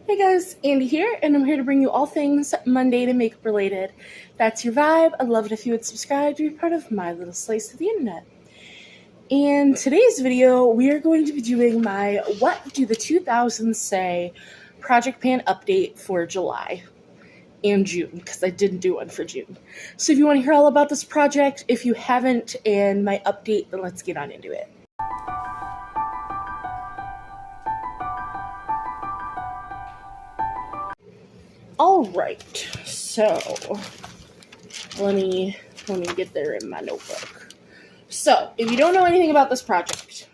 Hey guys, Andy here, and I'm here to bring you all things Monday to makeup related. That's your vibe. I'd love it if you would subscribe to be part of my little slice of the internet. In today's video, we are going to be doing my What Do the 2000s Say project pan update for July and June, because I didn't do one for June. So if you want to hear all about this project, if you haven't, and my update, then let's get on into it. Alright, so let me get there in my notebook. So, if you don't know anything about this project,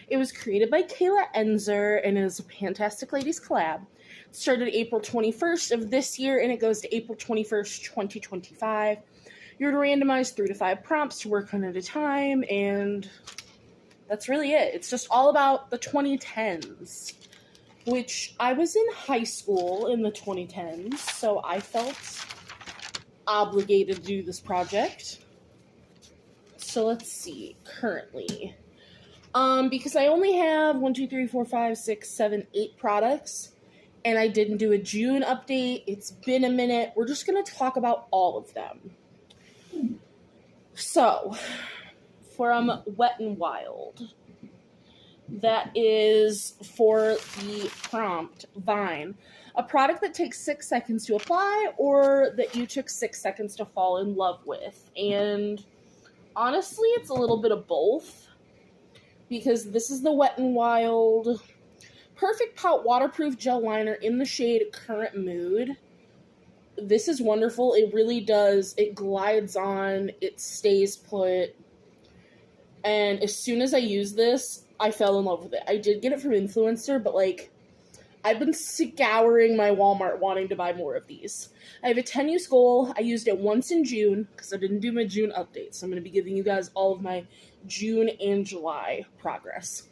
it was created by Kayla Ensor and is a Fantastic Ladies collab. It started April 21st of this year and it goes to April 21st, 2025. You're to randomize 3 to 5 prompts to work on at a time, and that's really it. It's just all about the 2010s. Which I was in high school in the 2010s, so I felt obligated to do this project. So let's see, currently. Because I only have 1, 2, 3, 4, 5, 6, 7, 8 products, and I didn't do a June update. It's been a minute. We're just going to talk about all of them. So, from Wet n Wild. That is for the prompt, Vine. A product that takes 6 seconds to apply or that you took 6 seconds to fall in love with. And honestly, it's a little bit of both. Because this is the Wet n Wild Perfect Pout Waterproof Gel Liner in the shade Current Mood. This is wonderful. It really does. It glides on. It stays put. And as soon as I use this, I fell in love with it. I did get it from Influencer, but, I've been scouring my Walmart wanting to buy more of these. I have a 10-use goal. I used it once in June, because I didn't do my June update, so I'm going to be giving you guys all of my June and July progress.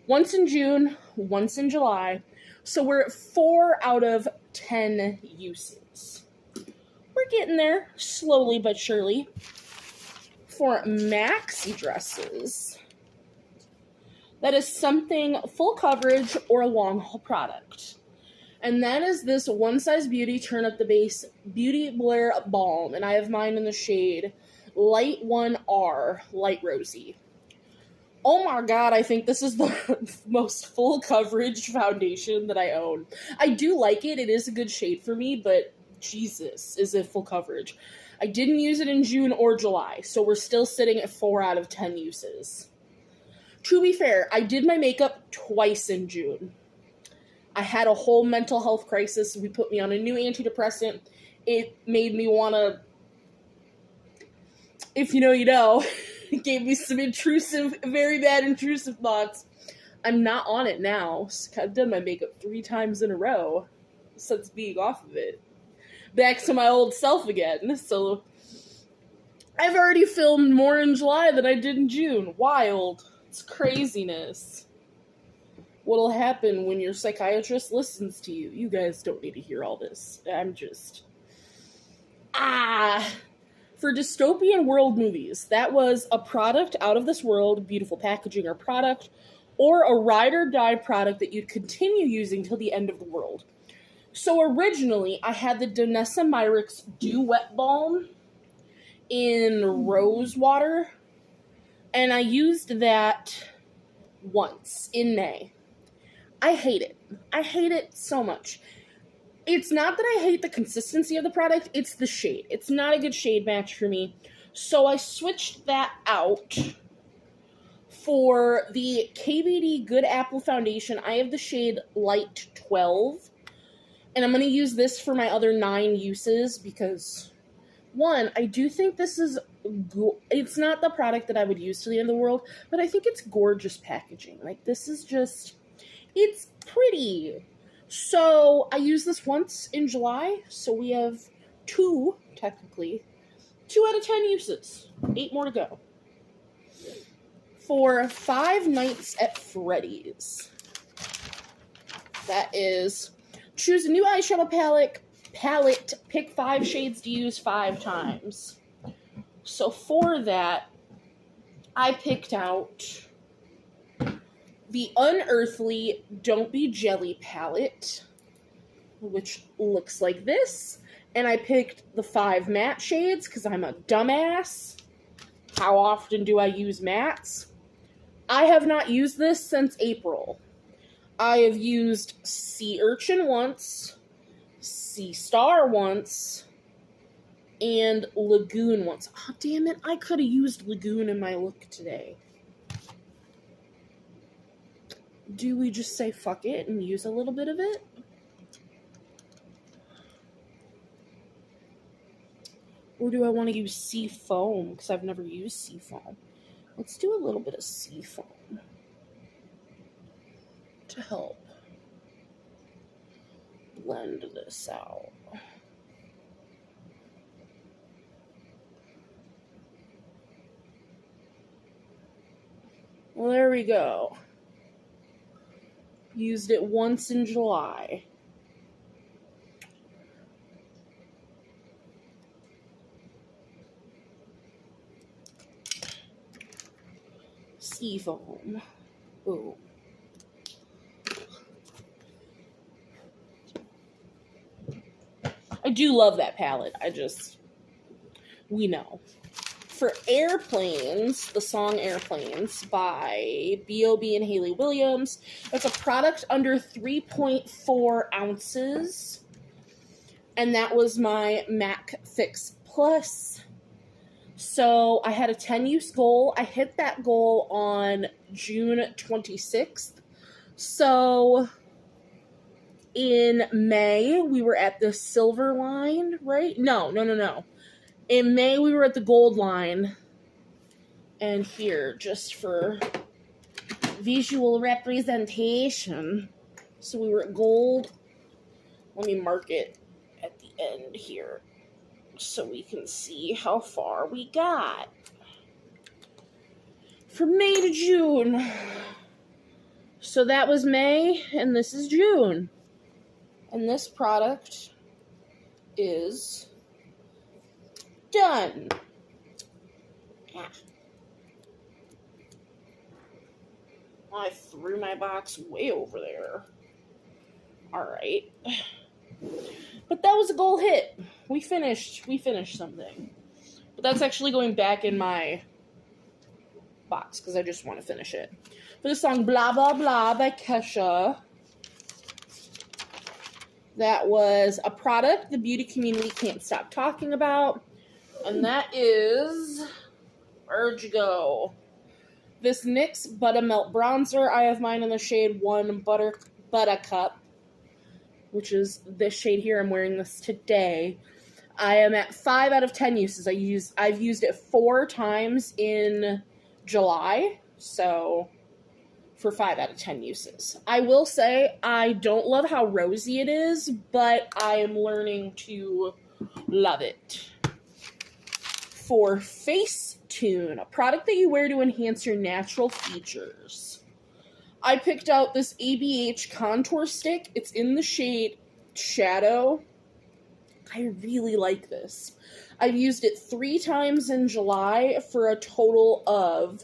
Once in June, once in July, so we're at 4 out of 10 uses. We're getting there, slowly but surely. For maxi dresses, that is something full coverage or a long haul product. And that is this One Size Beauty Turn Up the Base Beauty Blur Balm. And I have mine in the shade Light 1R, Light Rosy. Oh my god, I think this is the most full coverage foundation that I own. I do like it. It is a good shade for me, but Jesus, is it full coverage. I didn't use it in June or July, so we're still sitting at 4 out of 10 uses. To be fair, I did my makeup twice in June. I had a whole mental health crisis. We put me on a new antidepressant. It made me want to, if you know, you know. It gave me some very bad intrusive thoughts. I'm not on it now. I've done my makeup 3 times in a row since being off of it. Back to my old self again. So, I've already filmed more in July than I did in June. Wild. It's craziness. What'll happen when your psychiatrist listens to you? You guys don't need to hear all this. I'm just... For dystopian world movies, that was a product out of this world, beautiful packaging or product, or a ride or die product that you'd continue using till the end of the world. So originally, I had the Danessa Myricks Dew Wet Balm in rose water, and I used that once in May. I hate it. I hate it so much. It's not that I hate the consistency of the product, it's the shade. It's not a good shade match for me. So I switched that out for the KVD Good Apple Foundation. I have the shade Light 12. And I'm going to use this for my other 9 uses because, one, I do think this is, it's not the product that I would use to the end of the world, but I think it's gorgeous packaging. This is just, it's pretty. So I used this once in July, so we have 2, technically, 2 out of 10 uses. 8 more to go. For Five Nights at Freddy's, that is... Choose a new eyeshadow palette, pick 5 shades to use 5 times. So for that, I picked out the Unearthly Don't Be Jelly palette. which looks like this. And I picked the 5 matte shades because I'm a dumbass. How often do I use mattes? I have not used this since April. I have used Sea Urchin once, Sea Star once, and Lagoon once. Oh, damn it. I could have used Lagoon in my look today. Do we just say fuck it and use a little bit of it? Or do I want to use Sea Foam? Because I've never used Sea Foam. Let's do a little bit of Sea Foam to help blend this out. Well, there we go. Used it once in July. Sea Foam. Ooh. I do love that palette. We know. For Airplanes, the song Airplanes by B.O.B. and Hayley Williams. It's a product under 3.4 ounces. And that was my MAC Fix Plus. So I had a 10-use goal. I hit that goal on June 26th. So in May, we were at the silver line, right? No. In May, we were at the gold line. And here, just for visual representation. So we were at gold. Let me mark it at the end here so we can see how far we got. From May to June. So that was May, and this is June. And this product is done. I threw my box way over there. Alright. But that was a goal hit. We finished something. But that's actually going back in my box because I just want to finish it. For the song Blah Blah Blah by Kesha. That was a product the beauty community can't stop talking about. And that is, where'd you go? This NYX Buttamelt Bronzer. I have mine in the shade 1 Buttacup, which is this shade here. I'm wearing this today. I am at 5 out of 10 uses. I've used it 4 times in July, so for 5 out of 10 uses. I will say I don't love how rosy it is, but I am learning to love it. For Facetune, a product that you wear to enhance your natural features. I picked out this ABH contour stick. It's in the shade Shadow. I really like this. I've used it 3 times in July for a total of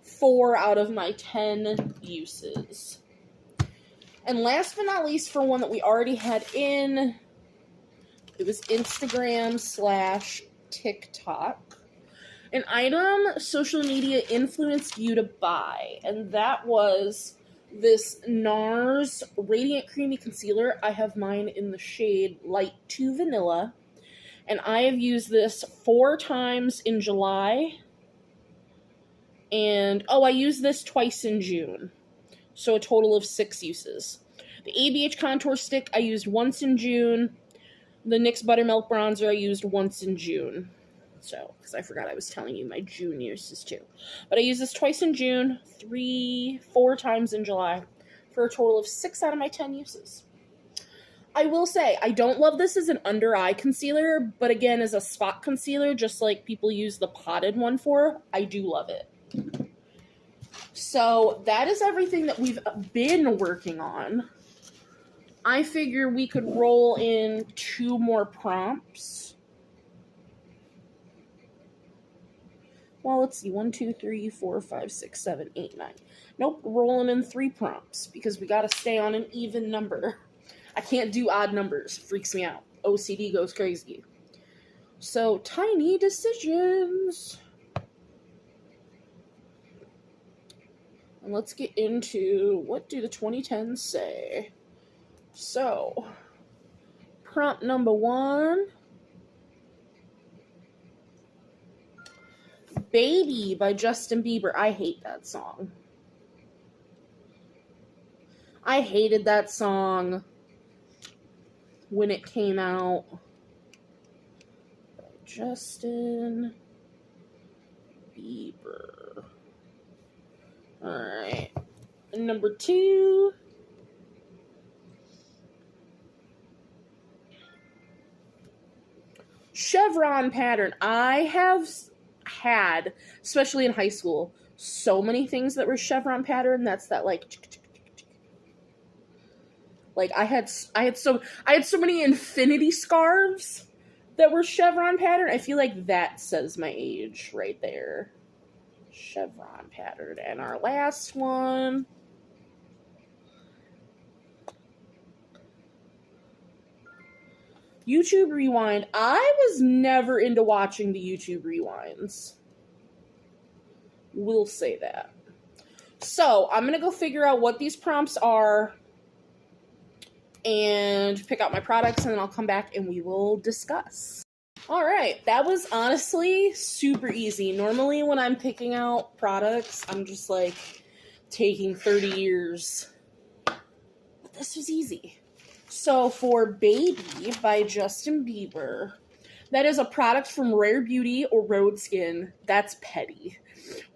4 out of my 10 uses. And last but not least, for one that we already had in, it was Instagram/TikTok. An item social media influenced you to buy, and that was this NARS Radiant Creamy Concealer. I have mine in the shade Light 2 Vanilla, and I have used this 4 times in July, and I used this twice in June, so a total of 6 uses. The ABH Contour Stick I used once in June. The NYX Buttermilk Bronzer I used once in June. So, because I forgot I was telling you my June uses too. But I used this twice in June, 4 times in July, for a total of 6 out of my 10 uses. I will say, I don't love this as an under-eye concealer, but again, as a spot concealer, just like people use the potted one for, I do love it. So, that is everything that we've been working on. I figure we could roll in 2 more prompts. Well, let's see. 1, 2, 3, 4, 5, 6, 7, 8, 9. Nope, rolling in 3 prompts because we got to stay on an even number. I can't do odd numbers. Freaks me out. OCD goes crazy. So, tiny decisions. And let's get into what do the 2010s say. So, prompt number 1. Baby by Justin Bieber. I hate that song. I hated that song when it came out. Justin Bieber. Alright. Number 2. Chevron pattern. I have had, especially in high school, so many things that were chevron pattern. That's that like I had so many infinity scarves that were chevron pattern. I feel like that says my age right there. Chevron pattern. And our last one. YouTube Rewind. I was never into watching the YouTube Rewinds. We'll say that. So, I'm going to go figure out what these prompts are and pick out my products, and then I'll come back and we will discuss. Alright, that was honestly super easy. Normally when I'm picking out products, I'm just like taking 30 years. But this was easy. So for Baby by Justin Bieber, that is a product from Rare Beauty or Road Skin. That's petty.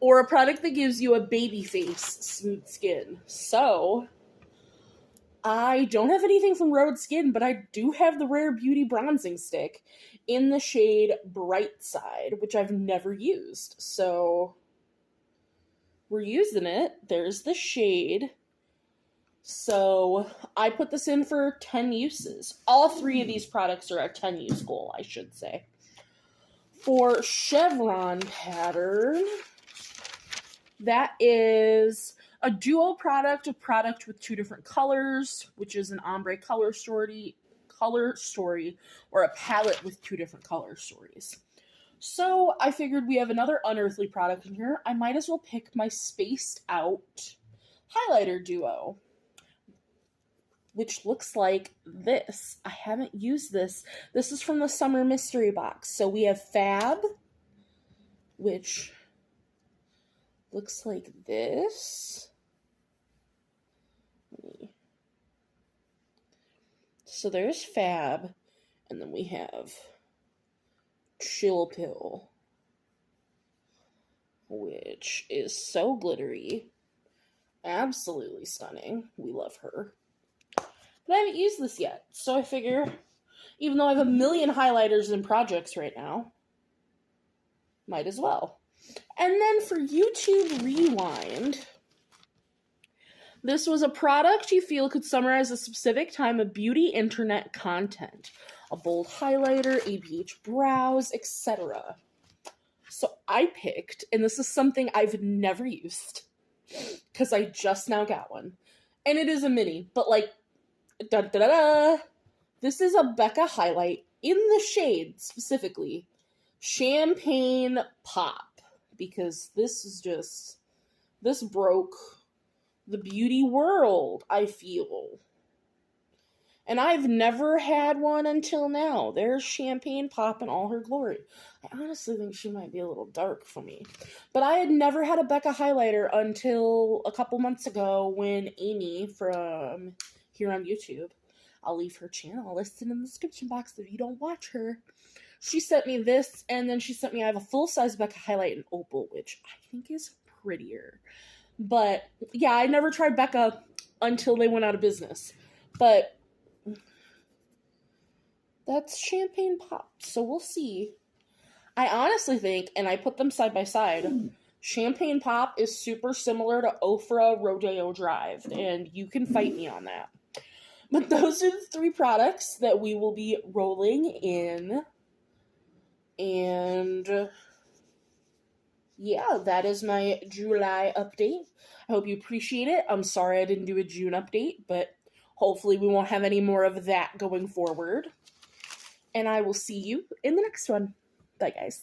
Or a product that gives you a baby face, smooth skin. So, I don't have anything from Road Skin, but I do have the Rare Beauty bronzing stick in the shade Bright Side, which I've never used. So, we're using it. There's the shade. So, I put this in for 10 uses. All 3 of these products are a 10 use goal, I should say. For Chevron pattern, that is a duo product, a product with 2 different colors, which is an ombre color story, or a palette with 2 different color stories. So, I figured we have another unearthly product in here. I might as well pick my spaced out highlighter duo, which looks like this. I haven't used this. This is from the Summer Mystery Box. So we have Fab, which looks like this. So there's Fab, and then we have Chill Pill, which is so glittery. Absolutely stunning. We love her. But I haven't used this yet, so I figure, even though I have a million highlighters and projects right now, might as well. And then for YouTube Rewind, this was a product you feel could summarize a specific time of beauty internet content. A bold highlighter, ABH brows, etc. So I picked, and this is something I've never used, because I just now got one. And it is a mini, but like, da-da-da-da. This is a Becca highlight in the shade, specifically, Champagne Pop, because this broke the beauty world, I feel. And I've never had one until now. There's Champagne Pop in all her glory. I honestly think she might be a little dark for me. But I had never had a Becca highlighter until a couple months ago when Amy from here on YouTube, I'll leave her channel listed in the description box if you don't watch her. She sent me this, and then she sent me, I have a full-size Becca highlight in Opal, which I think is prettier. But, yeah, I never tried Becca until they went out of business. But that's Champagne Pop, so we'll see. I honestly think, and I put them side by side, Champagne Pop is super similar to Ofra Rodeo Drive, and you can fight me on that. But those are the 3 products that we will be rolling in. And yeah, that is my July update. I hope you appreciate it. I'm sorry I didn't do a June update, but Hopefully we won't have any more of that going forward. And I will see you in the next one. Bye, guys.